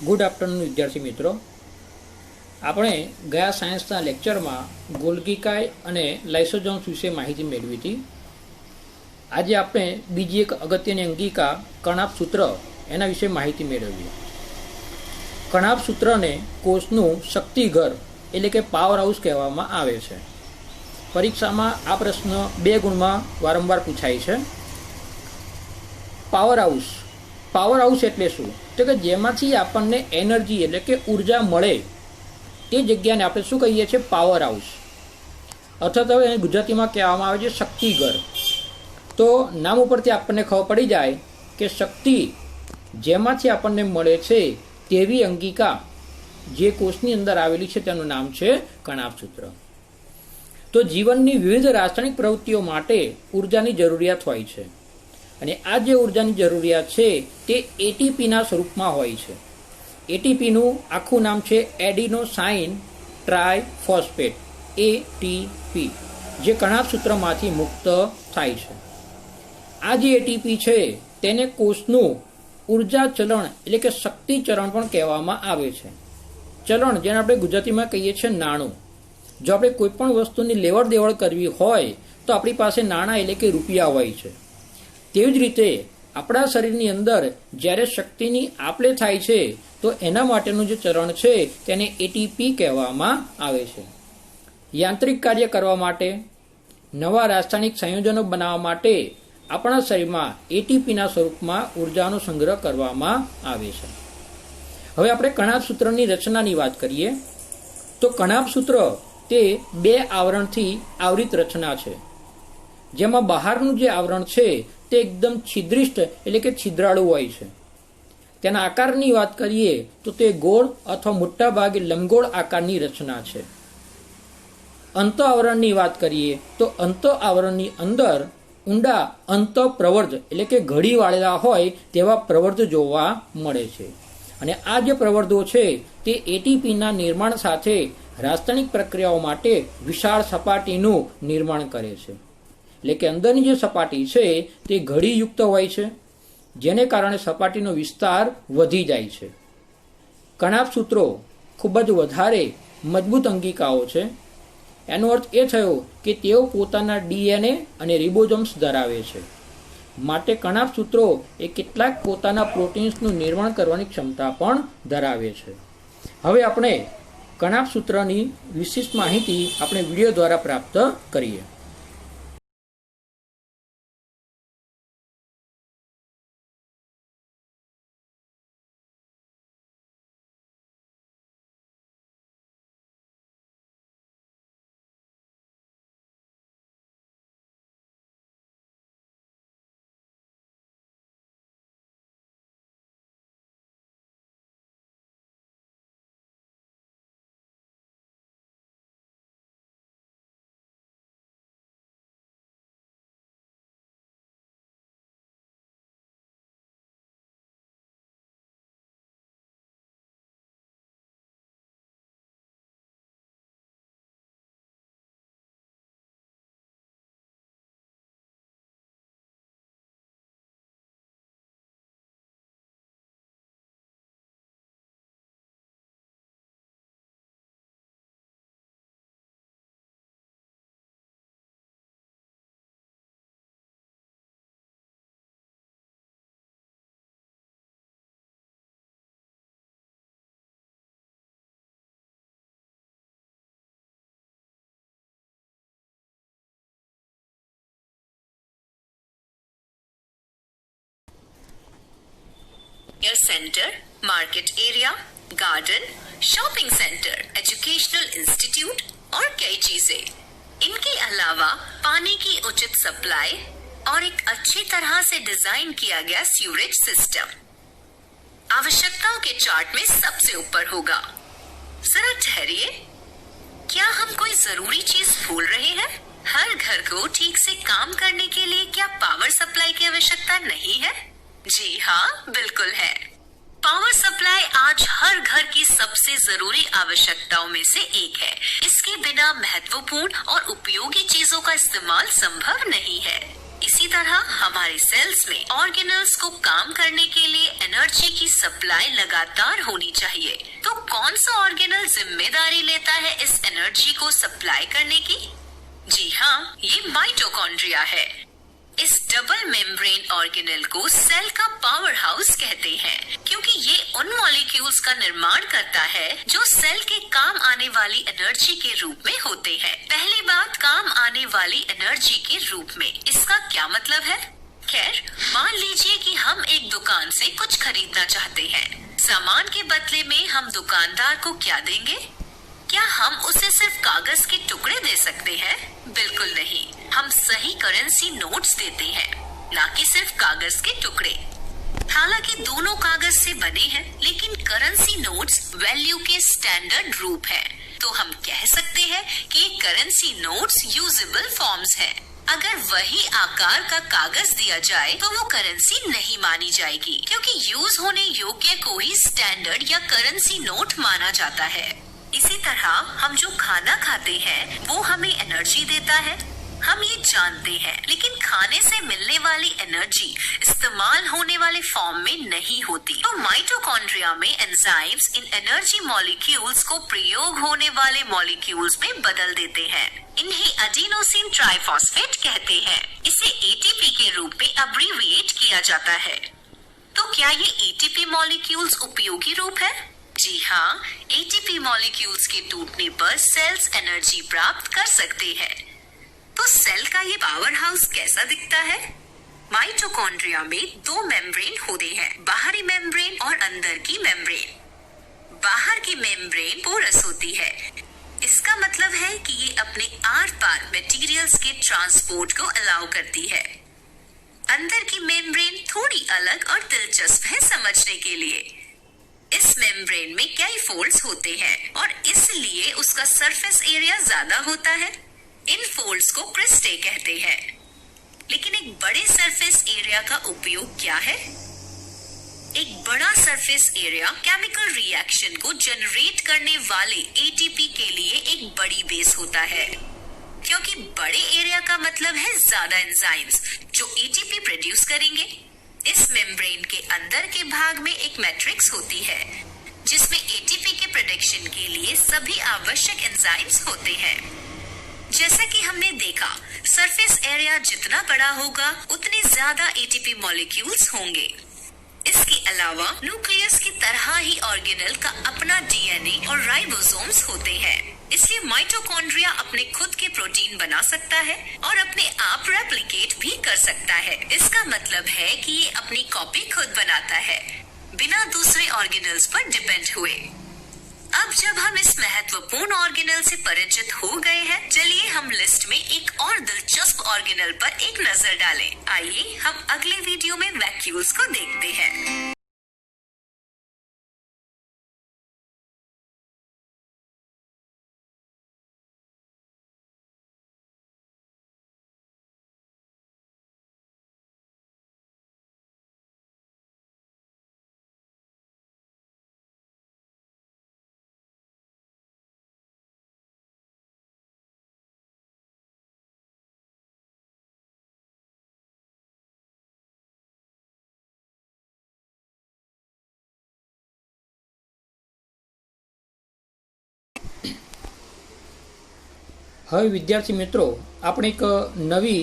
Good afternoon વિદ્યાર્થી મિત્રો, આપણે ગયા સાયન્સના લેક્ચરમાં ગોલ્ગીકાય અને લાઇસોસોમ્સ વિશે માહિતી મેળવી હતી. આજે આપણે બીજી એક અગત્યની અંગિકા કણાભ સૂત્ર એના વિશે માહિતી મેળવીએ. કણાભ સૂત્રને કોષનું શક્તિઘર એટલે કે પાવર હાઉસ કહેવામાં આવે છે. પરીક્ષામાં આ પ્રશ્ન 2 ગુણમાં વારંવાર પૂછાય છે. પાવર હાઉસ એટલે શું? તો કે જેમાંથી આપણને એનર્જી એટલે કે ઉર્જા મળે તે જગ્યાને આપણે શું કહીએ છીએ? પાવર હાઉસ, અથવા તો એને ગુજરાતીમાં કહેવામાં આવે છે શક્તિઘર. તો નામ ઉપરથી આપણને ખબર પડી જાય કે શક્તિ જેમાંથી આપણને મળે છે તેવી અંગિકા જે કોષની અંદર આવેલી છે તેનું નામ છે કણાભ સૂત્ર. તો જીવનની વિવિધ રાસાયણિક પ્રવૃત્તિઓ માટે ઉર્જાની જરૂરિયાત હોય છે, અને આ જે ઉર્જાની જરૂરિયાત છે તે એટીપીના સ્વરૂપમાં હોય છે. એટીપીનું આખું નામ છે એડિનોસાઇન ટ્રાયફોસ્ફેટ, એટીપી, જે કણાભ સૂત્રમાંથી મુક્ત થાય છે. આ જે એટીપી છે તેને કોષનું ઉર્જા ચલણ એટલે કે શક્તિ ચલણ પણ કહેવામાં આવે છે. ચલણ જેને આપણે ગુજરાતીમાં કહીએ છીએ નાણું. જો આપણે કોઈ પણ વસ્તુની લેવડ દેવડ કરવી હોય તો આપણી પાસે નાણાં એટલે કે રૂપિયા હોય છે. તેવી જ રીતે આપણા શરીરની અંદર જ્યારે શક્તિની આપલે થાય છે તો એના માટેનું જે ચલણ છે તેને એટીપી કહેવામાં આવે છે. યાંત્રિક કાર્ય કરવા માટે, નવા રાસાયણિક સંયોજનો બનાવવા માટે આપણા શરીરમાં એટીપીના સ્વરૂપમાં ઉર્જાનો સંગ્રહ કરવામાં આવે છે. હવે આપણે કણાભ સૂત્રની રચનાની વાત કરીએ તો કણાભ સૂત્ર તે 2 આવરણથી આવરિત રચના છે, જેમાં બહારનું જે આવરણ છે તે એકદમ છિદ્રિષ્ટ એટલે કે છિદ્રાળુ હોય છે. તેના આકારની વાત કરીએ તો તે ગોળ અથવા મોટા ભાગે લંબગોળ આકારની રચના છે. અંત આવરણની વાત કરીએ તો અંત આવરણની અંદર ઊંડા અંત પ્રવર્ધ એટલે કે ઘડી વાળેલા હોય તેવા પ્રવર્ધ જોવા મળે છે. અને આ જે પ્રવર્ધો છે તે એટીપીના નિર્માણ સાથે રાસાયણિક પ્રક્રિયાઓ માટે વિશાળ સપાટીનું નિર્માણ કરે છે. એટલે કે અંદરની જે સપાટી છે તે ઘડીયુક્ત હોય છે, જેને કારણે સપાટીનો વિસ્તાર વધી જાય છે. કણાભ સૂત્રો ખૂબ જ વધારે મજબૂત અંગિકાઓ છે. એનો અર્થ એ થયો કે તેઓ પોતાના ડીએનએ અને રિબોઝોમ્સ ધરાવે છે. માટે કણાભ સૂત્રો એ કેટલાક પોતાના પ્રોટીન્સનું નિર્માણ કરવાની ક્ષમતા પણ ધરાવે છે. હવે આપણે કણાભ સૂત્રની વિશિષ્ટ માહિતી આપણે વિડીયો દ્વારા પ્રાપ્ત કરીએ. Centre, market area, garden, shopping centre, educational institute और कई चीजें. इनके अलावा पानी की उचित सप्लाई और एक अच्छी तरह से डिजाइन किया गया सीवरेज सिस्टम आवश्यकताओं के चार्ट में सबसे ऊपर होगा. जरा ठहरिए, क्या हम कोई जरूरी चीज भूल रहे हैं? हर घर को ठीक से काम करने के लिए क्या पावर सप्लाई की आवश्यकता नहीं है? जी हाँ, बिल्कुल है. पावर सप्लाई आज हर घर की सबसे जरूरी आवश्यकताओं में से एक है. इसके बिना महत्वपूर्ण और उपयोगी चीजों का इस्तेमाल संभव नहीं है. इसी तरह हम हमारे सेल्स में ऑर्गेनल्स को काम करने के लिए एनर्जी की सप्लाई लगातार होनी चाहिए। तो कौन सा ऑर्गेनल जिम्मेदारी लेता है इस एनर्जी को सप्लाई करने की? जी हाँ, ये माइटोकॉन्ड्रिया है। इस डबल मेम्ब्रेन ऑर्गेनल को सेल का पावर हाउस कहते हैं, क्योंकि ये उन मॉलिक्यूल्स का निर्माण करता है जो सेल के काम आने वाली एनर्जी के रूप में होते हैं। पहली बात, काम आने वाली एनर्जी के रूप में, इसका क्या मतलब है? खैर, मान लीजिए कि हम एक दुकान से कुछ खरीदना चाहते हैं। सामान के बदले में हम दुकानदार को क्या देंगे? क्या हम उसे सिर्फ कागज के टुकड़े दे सकते हैं? बिल्कुल नहीं, हम सही करेंसी नोट्स देते हैं, ना कि सिर्फ कागज के टुकड़े। हालांकि दोनों कागज से बने हैं, लेकिन करेंसी नोट्स वैल्यू के स्टैंडर्ड रूप हैं। तो हम कह सकते हैं कि ये करेंसी नोट्स यूजेबल फॉर्म्स हैं। अगर वही आकार का कागज दिया जाए तो वो करेंसी नहीं मानी जाएगी, क्योंकि यूज होने योग्य को ही स्टैंडर्ड या करेंसी नोट माना जाता है। इसी तरह हम जो खाना खाते हैं वो हमें एनर्जी देता है, हम ये जानते हैं, लेकिन खाने से मिलने वाली एनर्जी इस्तेमाल होने वाले फॉर्म में नहीं होती। तो माइटोकॉन्ड्रिया में एंजाइम्स इन एनर्जी मॉलिक्यूल्स को प्रयोग होने वाले मॉलिक्यूल्स में बदल देते हैं। इन्हें एडिनोसिन ट्राइफॉस्फेट कहते हैं। इसे एटीपी के रूप में अब्रीविएट किया जाता है। तो क्या ये एटीपी मॉलिक्यूल्स उपयोगी रूप है? जी हाँ, एटीपी मॉलिक्यूल्स के टूटने पर सेल्स एनर्जी प्राप्त कर सकते हैं। तो सेल का ये पावर हाउस कैसा दिखता है? माइटोकॉन्ड्रिया में दो मेम्ब्रेन होते हैं, बाहरी मेम्ब्रेन और अंदर की मेम्ब्रेन। बाहर की मेम्ब्रेन पोरस होती है। इसका मतलब है कि ये अपने आर पार मटेरियल्स के ट्रांसपोर्ट को अलाउ करती है। अंदर की मेम्ब्रेन थोड़ी अलग और दिलचस्प है समझने के लिए। इस मेम्ब्रेन में कई फोल्ड्स होते हैं और इसलिए उसका सरफेस एरिया ज्यादा होता है। इन फोल्ड्स को क्रिस्टे कहते हैं। लेकिन एक बड़े सरफेस एरिया का उपयोग क्या है? एक बड़ा सरफेस एरिया केमिकल रिएक्शन को जनरेट करने वाले एटीपी के लिए एक बड़ी बेस होता है, क्योंकि बड़े एरिया का मतलब है ज्यादा एंजाइम्स जो एटीपी प्रोड्यूस करेंगे। इस मेम्ब्रेन के अंदर के भाग में एक मैट्रिक्स होती है जिसमें एटीपी के प्रोडक्शन के लिए सभी आवश्यक एंजाइम्स होते हैं। जैसा कि हमने देखा, सरफेस एरिया जितना बड़ा होगा उतने ज्यादा एटीपी मॉलिक्यूल्स होंगे। इसके अलावा न्यूक्लियस की तरह ही ऑर्गेनल का अपना डीएनए और राइबोसोम्स होते हैं। इसलिए माइटोकॉन्ड्रिया अपने खुद के प्रोटीन बना सकता है और अपने आप रेप्लिकेट भी कर सकता है। इसका मतलब है कि ये अपनी कॉपी खुद बनाता है, बिना दूसरे ऑर्गेनल्स पर डिपेंड हुए। अब जब हम इस महत्वपूर्ण ऑर्गेनल से परिचित हो गए हैं, चलिए हम लिस्ट में एक और दिलचस्प ऑर्गेनल पर एक नजर डालें। आइए हम अगले वीडियो में वैक्यूल्स को देखते हैं। હવે વિદ્યાર્થી મિત્રો, આપણે એક નવી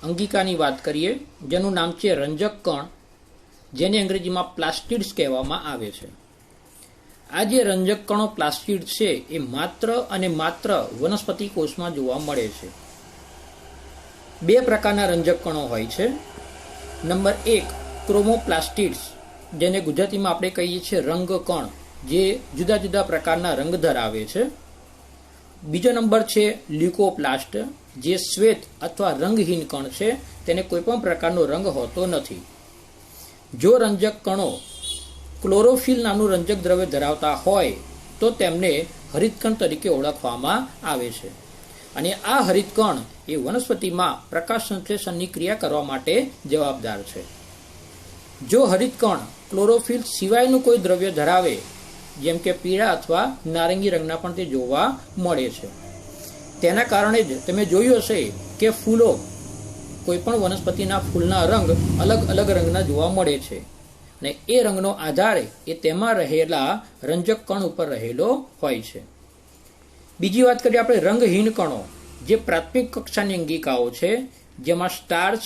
અંગિકાની વાત કરીએ જેનું નામ છે રંજક કણ, જેને અંગ્રેજીમાં પ્લાસ્ટિડ્સ કહેવામાં આવે છે। આ જે રંજક કણો પ્લાસ્ટિડ છે એ માત્ર અને માત્ર વનસ્પતિ કોષમાં જોવા મળે છે। બે પ્રકારના રંજક કણો હોય છે। નંબર 1 ક્રોમોપ્લાસ્ટિડ્સ, જેને ગુજરાતીમાં આપણે કહીએ છીએ રંગ કણ, જે જુદા જુદા પ્રકારના રંગ ધરાવે છે। બીજો નંબર છે લ્યુકોપ્લાસ્ટ, જે શ્વેત અથવા રંગહીન કણ છે, તેને કોઈ પણ પ્રકારનો રંગ હોતો નથી। જો રંજક કણો ક્લોરોફિલ નામનું રંજક દ્રવ્ય ધરાવતા હોય તો તેમને હરિતકણ તરીકે ઓળખવામાં આવે છે અને આ હરિતકણ એ વનસ્પતિમાં પ્રકાશ સંશ્લેષણની ક્રિયા કરવા માટે જવાબદાર છે। જો હરિતકણ ક્લોરોફિલ સિવાયનું કોઈ દ્રવ્ય ધરાવે, જેમ કે પીળા અથવા નારંગી રંગના પણ તે જોવા મળે છે, તેના કારણે જ તમે જોયું હશે કે ફૂલો કોઈ પણ વનસ્પતિના ફૂલના રંગ અલગ અલગ રંગના જોવા મળે છે ને એ રંગનો આધાર એ તેમાં રહેલા રંજક કણ ઉપર રહેલો હોય છે. બીજી વાત કરીએ આપણે રંગહીન કણો, જે પ્રાથમિક કક્ષાની અંગિકાઓ છે, જેમાં સ્ટાર્ચ,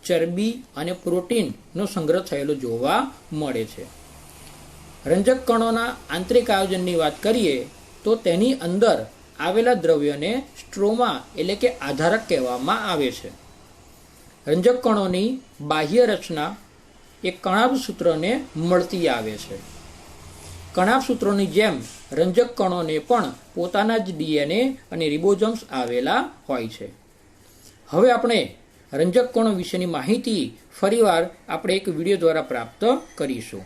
ચરબી અને પ્રોટીનનો સંગ્રહ થયેલો જોવા મળે છે. રંજક કણોના આંતરિક આયોજનની વાત કરીએ તો તેની અંદર આવેલા દ્રવ્યને સ્ટ્રોમા એટલે કે આધારક કહેવામાં આવે છે. રંજક કણોની બાહ્ય રચના એ કણાભ સૂત્રને મળતી આવે છે. કણાભ સૂત્રોની જેમ રંજક કણોને પણ પોતાના જ ડીએનએ અને રિબોઝોમ્સ આવેલા હોય છે. હવે આપણે રંજક કણો વિશેની માહિતી ફરીવાર આપણે એક વિડીયો દ્વારા પ્રાપ્ત કરીશું.